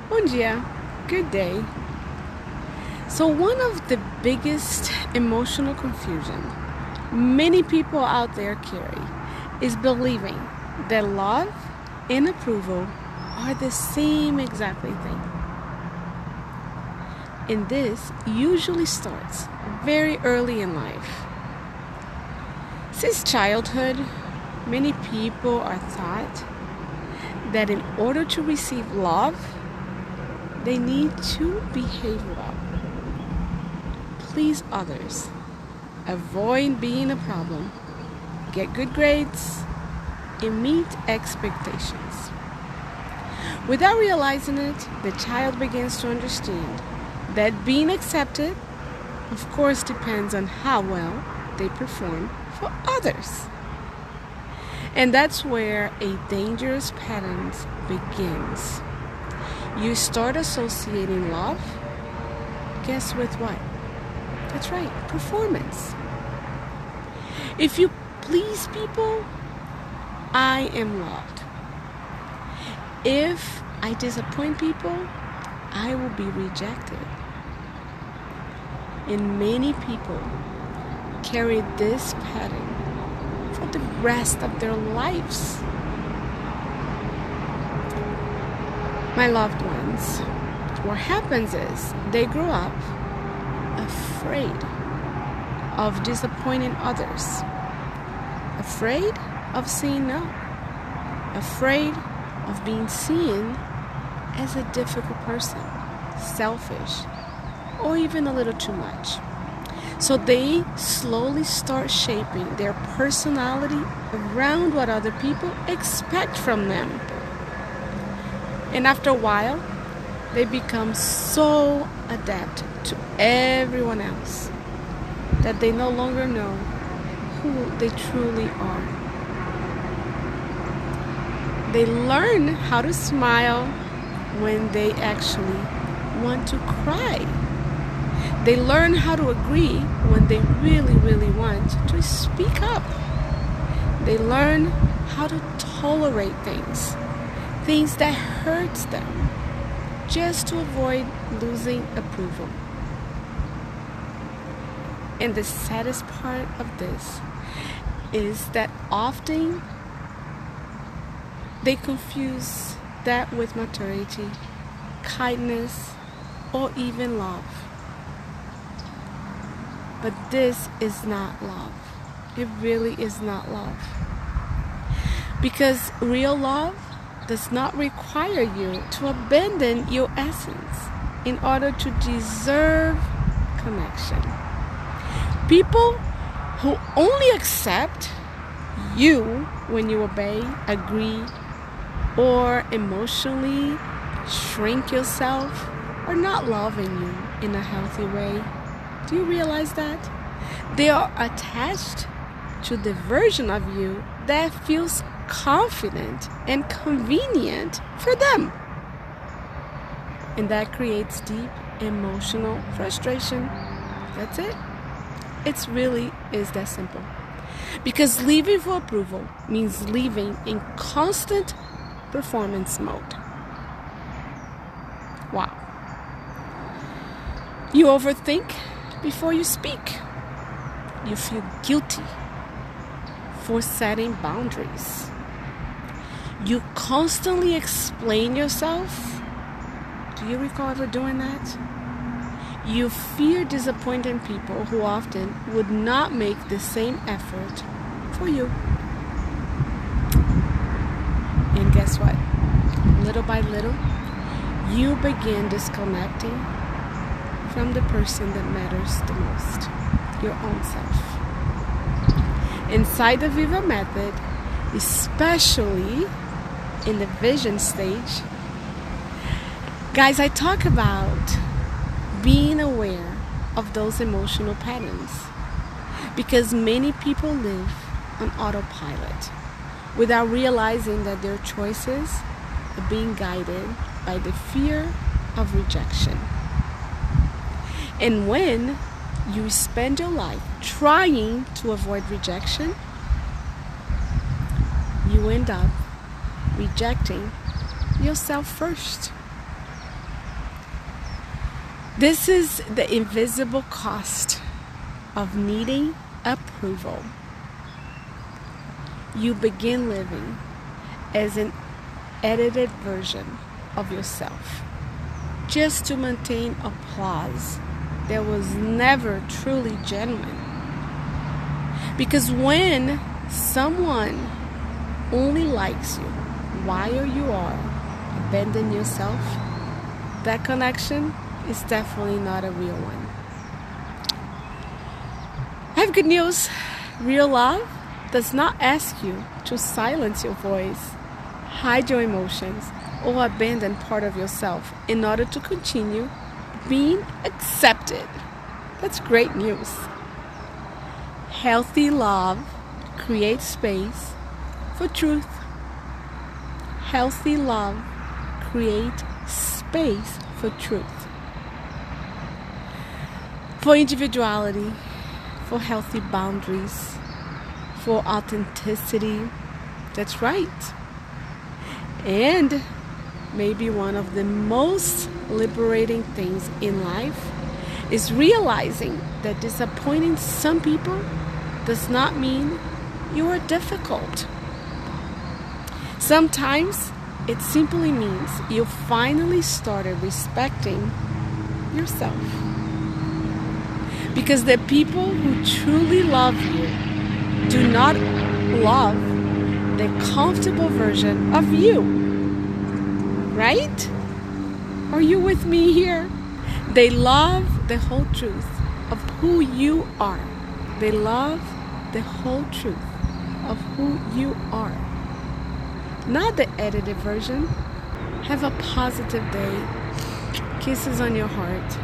Bom dia. Good day. So one of the biggest emotional confusion many people out there carry is believing that love and approval are the same exactly thing. And this usually starts very early in life. Since childhood, many people are taught that in order to receive love, they need to behave well, please others, avoid being a problem, get good grades, and meet expectations. Without realizing it, the child begins to understand that being accepted, of course, depends on how well they perform for others. And that's where a dangerous pattern begins. You start associating love, guess with what? That's right, performance. If you please people, I am loved. If I disappoint people, I will be rejected. And many people carry this pattern for the rest of their lives. My loved ones, what happens is they grow up afraid of disappointing others, afraid of saying no, afraid of being seen as a difficult person, selfish, or even a little too much. So they slowly start shaping their personality around what other people expect from them. And after a while, they become so adapted to everyone else that they no longer know who they truly are. They learn how to smile when they actually want to cry. They learn how to agree when they really want to speak up. They learn how to tolerate things that hurts them, just to avoid losing approval. And the saddest part of this is that often they confuse that with maturity, kindness, or even love. But this is not love. It really is not love. Because real love does not require you to abandon your essence in order to deserve connection. People who only accept you when you obey, agree, or emotionally shrink yourself are not loving you in a healthy way. Do you realize that? They are attached to the version of you that feels confident and convenient for them. And that creates deep emotional frustration. That's it. It really is that simple. Because living for approval means living in constant performance mode. Wow. You overthink before you speak. You feel guilty for setting boundaries. You constantly explain yourself. Do you recall ever doing that? You fear disappointing people who often would not make the same effort for you. And guess what? Little by little, you begin disconnecting from the person that matters the most, your own self. Inside the Viva method, especially in the vision stage, guys, I talk about being aware of those emotional patterns because many people live on autopilot without realizing that their choices are being guided by the fear of rejection. And when you spend your life trying to avoid rejection, you end up rejecting yourself first. This is the invisible cost of needing approval. You begin living as an edited version of yourself just to maintain applause that was never truly genuine. Because when someone only likes you while you are abandon yourself, that connection is definitely not a real one. I have good news. Real love does not ask you to silence your voice, hide your emotions, or abandon part of yourself in order to continue being accepted. That's great news. Healthy love creates space for truth. Healthy love creates space for truth, for individuality, for healthy boundaries, for authenticity. That's right. And maybe one of the most liberating things in life is realizing that disappointing some people does not mean you are difficult. Sometimes it simply means you finally started respecting yourself. Because the people who truly love you do not love the comfortable version of you. Right? Are you with me here? They love the whole truth of who you are. They love the whole truth of who you are. Not the edited version. Have a positive day. Kisses on your heart.